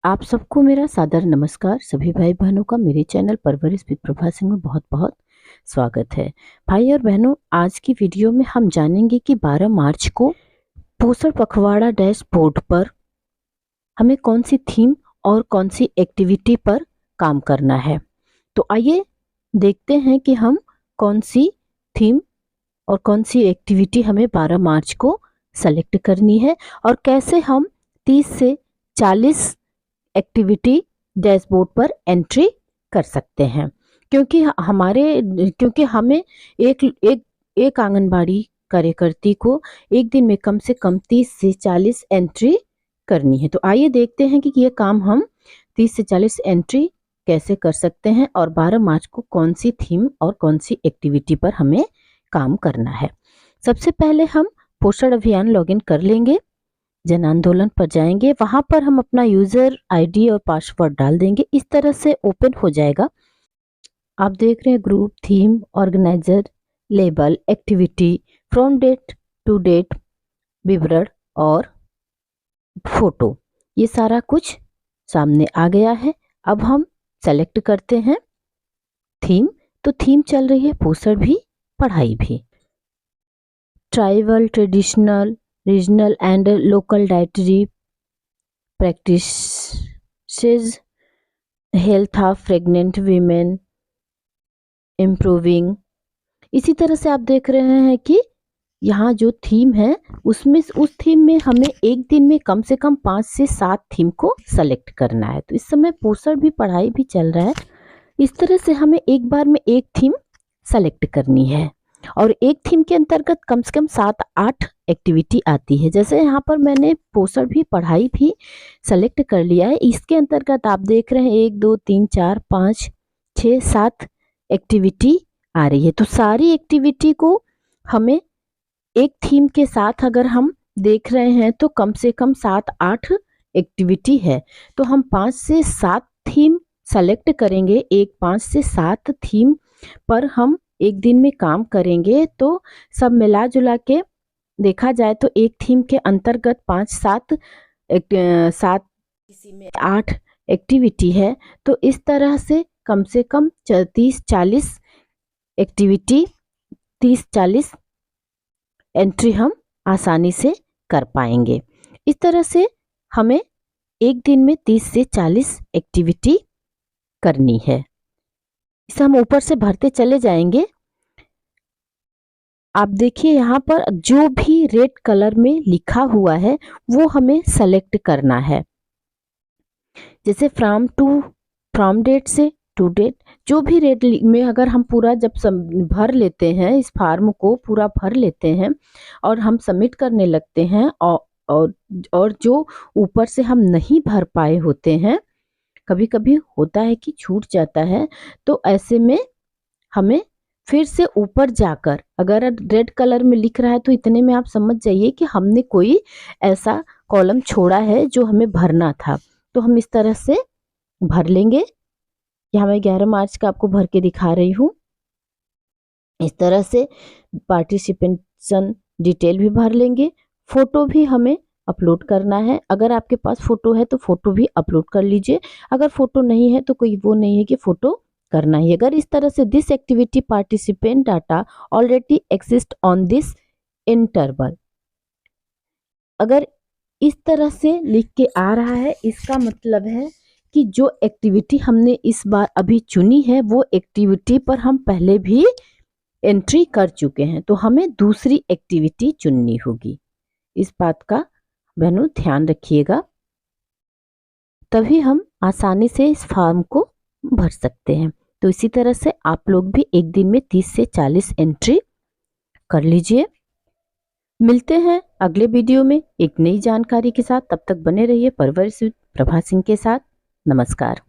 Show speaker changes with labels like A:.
A: आप सबको मेरा सादर नमस्कार। सभी भाई बहनों का मेरे चैनल परवरिश विद प्रभा सिंह में बहुत बहुत स्वागत है। भाई और बहनों, आज की वीडियो में हम जानेंगे कि 12 मार्च को पोषण पखवाड़ा डैशबोर्ड पर हमें कौन सी थीम और कौन सी एक्टिविटी पर काम करना है। तो आइए देखते हैं कि हम कौन सी थीम और कौन सी एक्टिविटी हमें 12 मार्च को सेलेक्ट करनी है और कैसे हम 30 से 40 एक्टिविटी डैशबोर्ड पर एंट्री कर सकते हैं। क्योंकि हमें एक आंगनबाड़ी कार्यकर्ती को एक दिन में कम से कम 30 से 40 एंट्री करनी है। तो आइए देखते हैं कि ये काम हम 30 से 40 एंट्री कैसे कर सकते हैं और 12 मार्च को कौन सी थीम और कौन सी एक्टिविटी पर हमें काम करना है। सबसे पहले हम पोषण अभियान लॉगिन कर लेंगे, जन आंदोलन पर जाएंगे, वहां पर हम अपना यूजर आईडी और पासवर्ड डाल देंगे। इस तरह से ओपन हो जाएगा। आप देख रहे हैं group, theme, organiser, label, activity, from date to date, विवरण और फोटो, ये सारा कुछ सामने आ गया है। अब हम सेलेक्ट करते हैं थीम। तो थीम चल रही है पोषण भी पढ़ाई भी, tribal, traditional, regional and local dietary practices, health of pregnant women, improving. इसी तरह से आप देख रहे हैं कि यहाँ जो थीम है उस थीम में हमें एक दिन में कम से कम 5 से 7 थीम को सेलेक्ट करना है। तो इस समय पोषण भी पढ़ाई भी चल रहा है। इस तरह से हमें एक बार में एक थीम सेलेक्ट करनी है और एक थीम के अंतर्गत कम से कम 7-8 एक्टिविटी आती है। जैसे यहाँ पर मैंने पोषण भी पढ़ाई भी सेलेक्ट कर लिया है। इसके अंतर्गत आप देख रहे हैं 1 2 3 4 5 6 7 एक्टिविटी आ रही है। तो सारी एक्टिविटी को हमें एक थीम के साथ अगर हम देख रहे हैं तो कम से कम 7-8 एक्टिविटी है। तो हम 5 से 7 थीम सेलेक्ट करेंगे। 5 से 7 थीम पर हम एक दिन में काम करेंगे। तो सब मिला जुला के देखा जाए तो एक थीम के अंतर्गत 5-7 किसी में 8 एक्टिविटी है। तो इस तरह से कम 30-40 एक्टिविटी, 30-40 एंट्री हम आसानी से कर पाएंगे। इस तरह से हमें एक दिन में 30 से 40 एक्टिविटी करनी है। इसे हम ऊपर से भरते चले जाएंगे। आप देखिए यहाँ पर जो भी रेड कलर में लिखा हुआ है वो हमें सेलेक्ट करना है। जैसे फ्रॉम डेट से टू डेट, जो भी रेट में अगर हम पूरा जब भर लेते हैं, इस फॉर्म को पूरा भर लेते हैं और हम सबमिट करने लगते हैं और जो ऊपर से हम नहीं भर पाए होते हैं, कभी कभी होता है कि छूट जाता है, तो ऐसे में हमें फिर से ऊपर जाकर, अगर रेड कलर में लिख रहा है तो इतने में आप समझ जाइए कि हमने कोई ऐसा कॉलम छोड़ा है जो हमें भरना था। तो हम इस तरह से भर लेंगे। यहाँ मैं 11 मार्च का आपको भर के दिखा रही हूँ। इस तरह से पार्टिसिपेशन डिटेल भी भर लेंगे। फोटो भी हमें अपलोड करना है। अगर आपके पास फोटो है तो फोटो भी अपलोड कर लीजिए। अगर फोटो नहीं है तो कोई वो नहीं है कि फोटो करना ही। अगर इस तरह से this activity participant data already exist on this interval, अगर इस तरह से लिख के आ रहा है, इसका मतलब है कि जो एक्टिविटी हमने इस बार अभी चुनी है वो एक्टिविटी पर हम पहले भी एंट्री कर चुके हैं। तो हमें दूसरी एक्टिविटी चुननी होगी। इस बात का बहनों ध्यान रखिएगा, तभी हम आसानी से इस फॉर्म को भर सकते हैं। तो इसी तरह से आप लोग भी एक दिन में 30 से 40 एंट्री कर लीजिए। मिलते हैं अगले वीडियो में एक नई जानकारी के साथ। तब तक बने रहिए परवरिश विद प्रभा सिंह के साथ। नमस्कार।